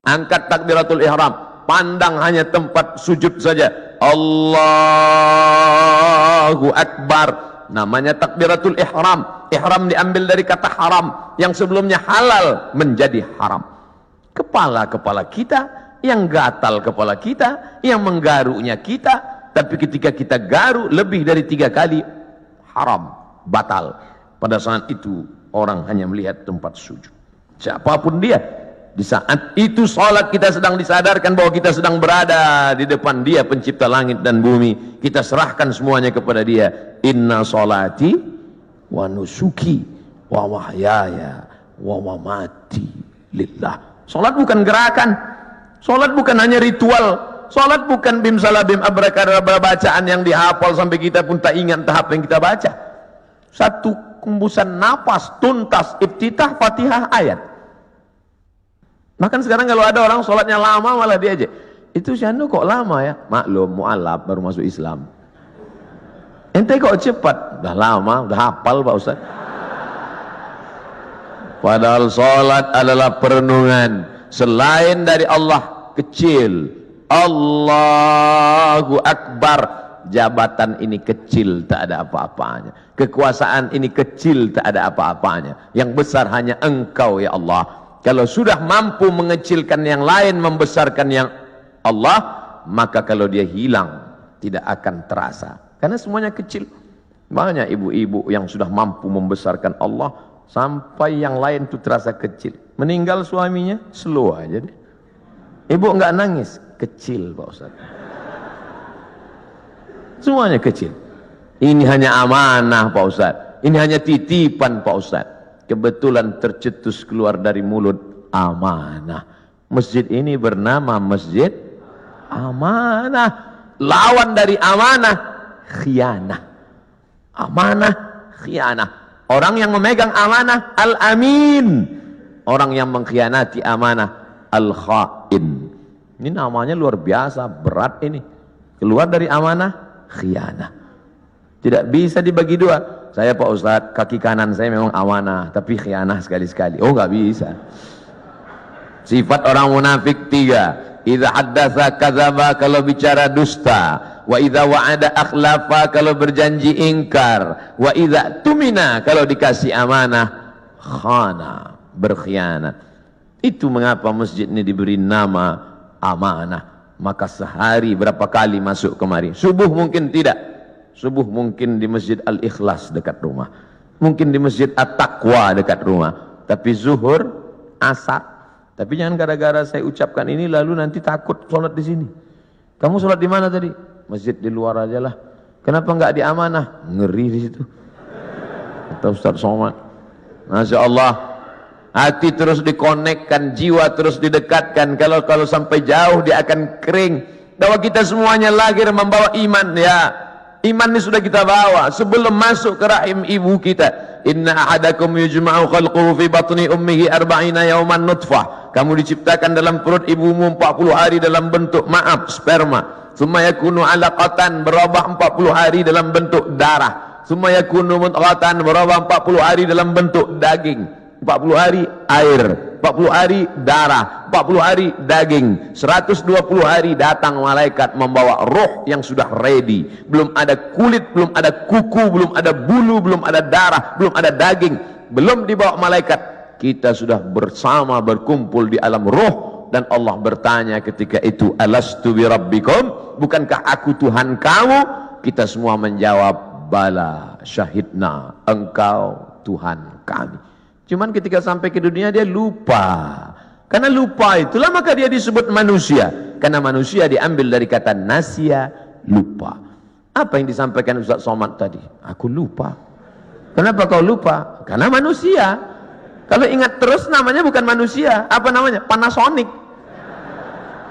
Angkat takbiratul ihram, pandang hanya tempat sujud saja. Allahu Akbar, namanya takbiratul ihram. Ihram diambil dari kata haram, yang sebelumnya halal menjadi haram. Kepala kita, yang gatal kepala kita, yang menggaruknya kita, tapi ketika kita garuk lebih dari 3 kali, haram, batal. Pada saat itu orang hanya melihat tempat sujud, siapapun dia. Di saat itu salat kita sedang disadarkan bahwa kita sedang berada di depan Dia pencipta langit dan bumi. Kita serahkan semuanya kepada Dia. Inna salati wa nusuki wa mahyaya wa mamati lillah. Salat bukan gerakan, salat bukan hanya ritual, salat bukan bim salabim abrakadabra bacaan yang dihafal sampai kita pun tak ingat tahap yang kita baca. Satu hembusan napas tuntas, iftitah, Fatihah, ayat. Bahkan sekarang kalau ada orang sholatnya lama malah diajak, itu si anu kok lama ya? Maklum, mu'alaf baru masuk Islam. Ente kok cepat? Udah lama, udah hafal Pak Ustaz. Padahal sholat adalah perenungan. Selain dari Allah kecil, Allahu Akbar. Jabatan ini kecil, tak ada apa-apanya. Kekuasaan ini kecil, tak ada apa-apanya. Yang besar hanya Engkau ya Allah. Kalau sudah mampu mengecilkan yang lain, membesarkan yang Allah, maka kalau dia hilang, tidak akan terasa. Karena semuanya kecil. Banyak ibu-ibu yang sudah mampu membesarkan Allah, sampai yang lain itu terasa kecil. Meninggal suaminya, slow aja deh. Ibu enggak nangis, kecil Pak Ustaz. Semuanya kecil. Ini hanya amanah Pak Ustaz. Ini hanya titipan Pak Ustaz. Kebetulan tercetus keluar dari mulut, amanah. Masjid ini bernama Masjid Amanah. Lawan dari amanah, khianah. Amanah, khianah. Orang yang memegang amanah, al-amin. Orang yang mengkhianati amanah, al-khain. Ini namanya luar biasa, berat ini. Keluar dari amanah, khianah. Tidak bisa dibagi dua. Saya Pak Ustadz, kaki kanan saya memang amanah, tapi khianah sekali-sekali. Oh nggak bisa. Sifat orang munafik 3. Idza haddatsa kadzaba, kalau bicara dusta. Wa idza wa'ada akhlafa, kalau berjanji ingkar. Wa idza tumina, kalau dikasih amanah, khana, berkhianat. Itu mengapa masjid ini diberi nama amanah. Maka sehari berapa kali masuk kemari? Subuh mungkin tidak. Subuh mungkin di Masjid Al-Ikhlas dekat rumah, mungkin di Masjid At-Taqwa dekat rumah, tapi zuhur, asar. Tapi jangan gara-gara saya ucapkan ini lalu nanti takut sholat di sini. Kamu sholat di mana tadi? Masjid di luar aja lah. Kenapa nggak di amanah? Ngeri di situ. Kata Ustaz Somad. Masya Allah, hati terus dikonekkan, jiwa terus didekatkan. Kalau sampai jauh dia akan kering. Bahwa kita semuanya lahir membawa iman ya. Iman ini sudah kita bawa sebelum masuk ke rahim ibu kita. Inna ahadakum yujma'u khalquhu fi batni ummihi 40 yawman nutfah. Kamu diciptakan dalam perut ibumu 40 hari dalam bentuk sperma. Summa yakunu 'alaqatan, berubah 40 hari dalam bentuk darah. Summa yakunu mudghatan, berubah 40 hari dalam bentuk daging. 40 hari air, 40 hari darah, 40 hari daging, 120 hari datang malaikat membawa roh yang sudah ready. Belum ada kulit, belum ada kuku, belum ada bulu, belum ada darah, belum ada daging, belum dibawa malaikat. Kita sudah bersama berkumpul di alam roh, dan Allah bertanya ketika itu, alastu bi rabbikum, bukankah aku Tuhan kamu? Kita semua menjawab, bala syahidna, engkau Tuhan kami. Cuman ketika sampai ke dunia dia lupa. Karena lupa itulah maka dia disebut manusia. Karena manusia diambil dari kata nasya, lupa. Apa yang disampaikan Ustaz Somad tadi? Aku lupa. Kenapa kau lupa? Karena manusia. Kalau ingat terus namanya bukan manusia. Apa namanya? Panasonic.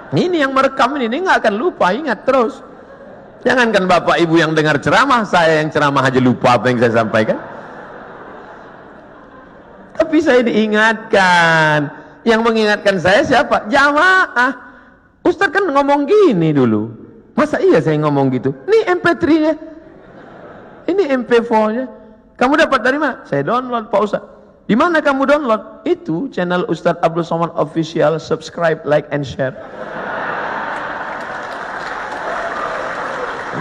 Ini yang merekam ini nggak akan lupa, ingat terus. Jangankan bapak ibu yang dengar ceramah, saya yang ceramah aja lupa apa yang saya sampaikan. Tapi saya diingatkan. Yang mengingatkan saya siapa? Jamaah. Ustaz kan ngomong gini dulu. Masa iya saya ngomong gitu? Ini MP3-nya. Ini MP4-nya. Kamu dapat dari mana? Saya download Pak Ustaz. Di mana kamu download? Itu channel Ustadz Abdul Somad Official. Subscribe, like, and share.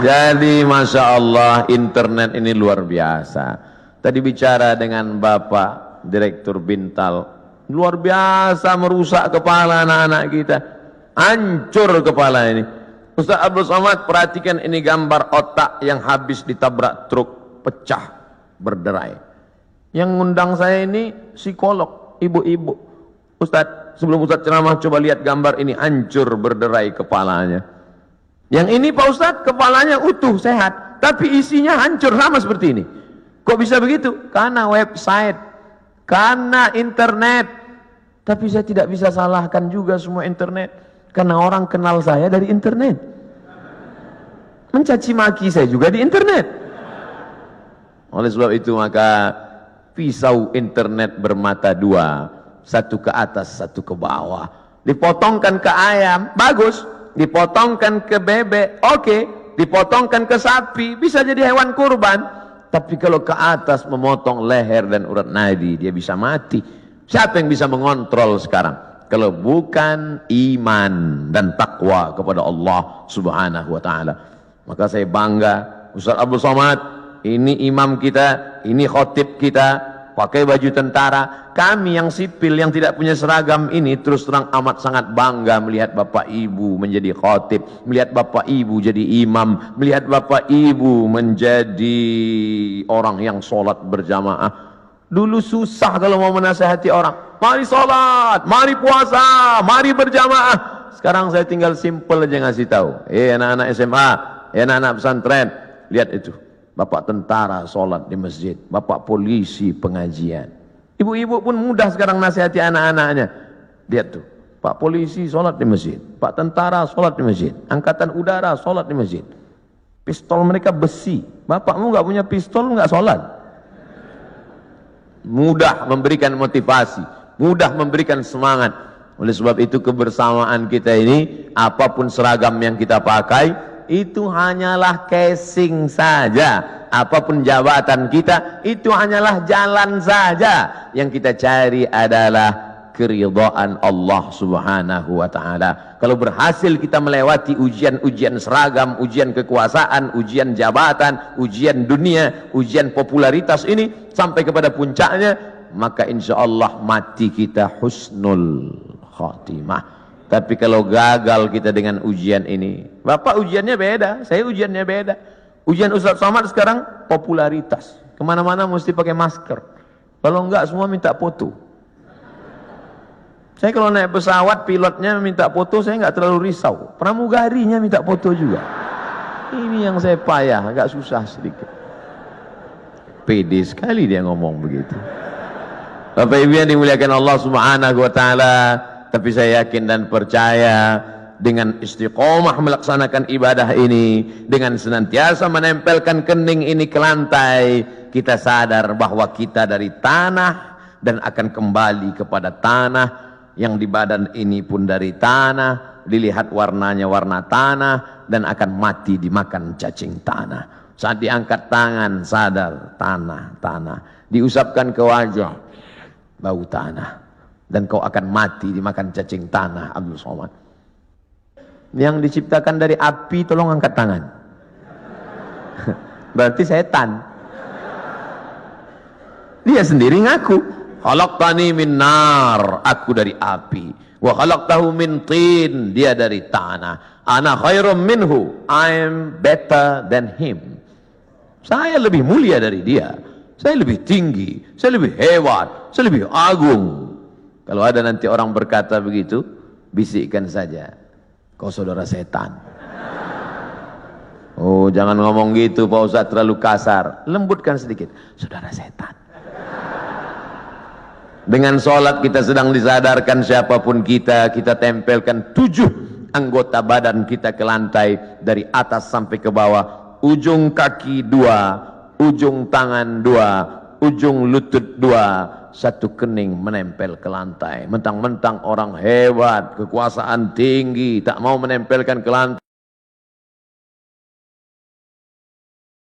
Jadi Masya Allah, internet ini luar biasa. Tadi bicara dengan Bapak Direktur Bintal, luar biasa merusak kepala anak-anak kita. Hancur kepala ini. Ustaz Abdul Somad, perhatikan ini gambar otak yang habis ditabrak truk, pecah, berderai. Yang ngundang saya ini psikolog, ibu-ibu. Ustaz, sebelum Ustaz ceramah coba lihat gambar ini, hancur berderai kepalanya. Yang ini Pak Ustaz, kepalanya utuh, sehat, tapi isinya hancur sama seperti ini. Kok bisa begitu? Karena website, karena internet. Tapi saya tidak bisa salahkan juga semua internet, karena orang kenal saya dari internet. Mencaci maki saya juga di internet. Oleh sebab itu maka pisau internet bermata dua, satu ke atas, satu ke bawah. Dipotongkan ke ayam, bagus. Dipotongkan ke bebek, oke. Dipotongkan ke sapi, bisa jadi hewan kurban. Tapi kalau ke atas memotong leher dan urat nadi, dia bisa mati. Siapa yang bisa mengontrol sekarang? Kalau bukan iman dan takwa kepada Allah Subhanahu wa ta'ala. Maka saya bangga, Ustaz Abdul Somad, ini imam kita, ini khotib kita, pakai baju tentara. Kami yang sipil, yang tidak punya seragam ini, terus terang amat sangat bangga melihat Bapak Ibu menjadi khotib, melihat Bapak Ibu jadi imam, melihat Bapak Ibu menjadi orang yang sholat berjamaah. Dulu susah kalau mau menasihati orang, mari sholat, mari puasa, mari berjamaah. Sekarang saya tinggal simpel aja ngasih tahu. Anak-anak SMA, anak-anak pesantren, lihat itu. Bapak tentara sholat di masjid, bapak polisi pengajian. Ibu-ibu pun mudah sekarang nasihati anak-anaknya. Lihat tuh, Pak polisi sholat di masjid, Pak tentara sholat di masjid, angkatan udara sholat di masjid. Pistol mereka besi. Bapakmu nggak punya pistol, nggak sholat. Mudah memberikan motivasi, mudah memberikan semangat. Oleh sebab itu kebersamaan kita ini, apapun seragam yang kita pakai, itu hanyalah casing saja. Apapun jabatan kita, itu hanyalah jalan saja. Yang kita cari adalah keridhaan Allah Subhanahu wa ta'ala. Kalau berhasil kita melewati ujian-ujian seragam, ujian kekuasaan, ujian jabatan, ujian dunia, ujian popularitas ini sampai kepada puncaknya, maka insya Allah mati kita husnul khatimah. Tapi kalau gagal kita dengan ujian ini, Bapak ujiannya beda, saya ujiannya beda. Ujian Ustaz Somad sekarang popularitas, kemana-mana mesti pakai masker, kalau enggak semua minta foto. Saya kalau naik pesawat pilotnya minta foto, saya enggak terlalu risau, pramugarinya minta foto juga. Ini yang saya payah, agak susah sedikit. Pede sekali dia ngomong begitu. Bapak Ibu yang dimuliakan Allah Subhanahu wa ta'ala, tapi saya yakin dan percaya dengan istiqomah melaksanakan ibadah ini, dengan senantiasa menempelkan kening ini ke lantai, kita sadar bahwa kita dari tanah dan akan kembali kepada tanah. Yang di badan ini pun dari tanah, dilihat warnanya warna tanah, dan akan mati dimakan cacing tanah. Saat diangkat tangan sadar tanah, tanah. Diusapkan ke wajah, bau tanah. Dan kau akan mati dimakan cacing tanah. Abdul Somad. Yang diciptakan dari api, tolong angkat tangan. Berarti setan. Dia sendiri ngaku, khalaqtani min nar, aku dari api. Wa khalaqtahu min tin, dia dari tanah. Ana khairum minhu, I am better than him. Saya lebih mulia dari dia. Saya lebih tinggi, saya lebih hebat, saya lebih agung. Kalau ada nanti orang berkata begitu, bisikkan saja, kau saudara setan. Oh, jangan ngomong gitu Pak Ustaz, terlalu kasar. Lembutkan sedikit, saudara setan. Dengan sholat kita sedang disadarkan siapapun kita tempelkan 7 anggota badan kita ke lantai, dari atas sampai ke bawah. Ujung kaki 2, ujung tangan 2, ujung lutut 2, satu kening menempel ke lantai. Mentang-mentang orang hebat, kekuasaan tinggi, tak mau menempelkan ke lantai.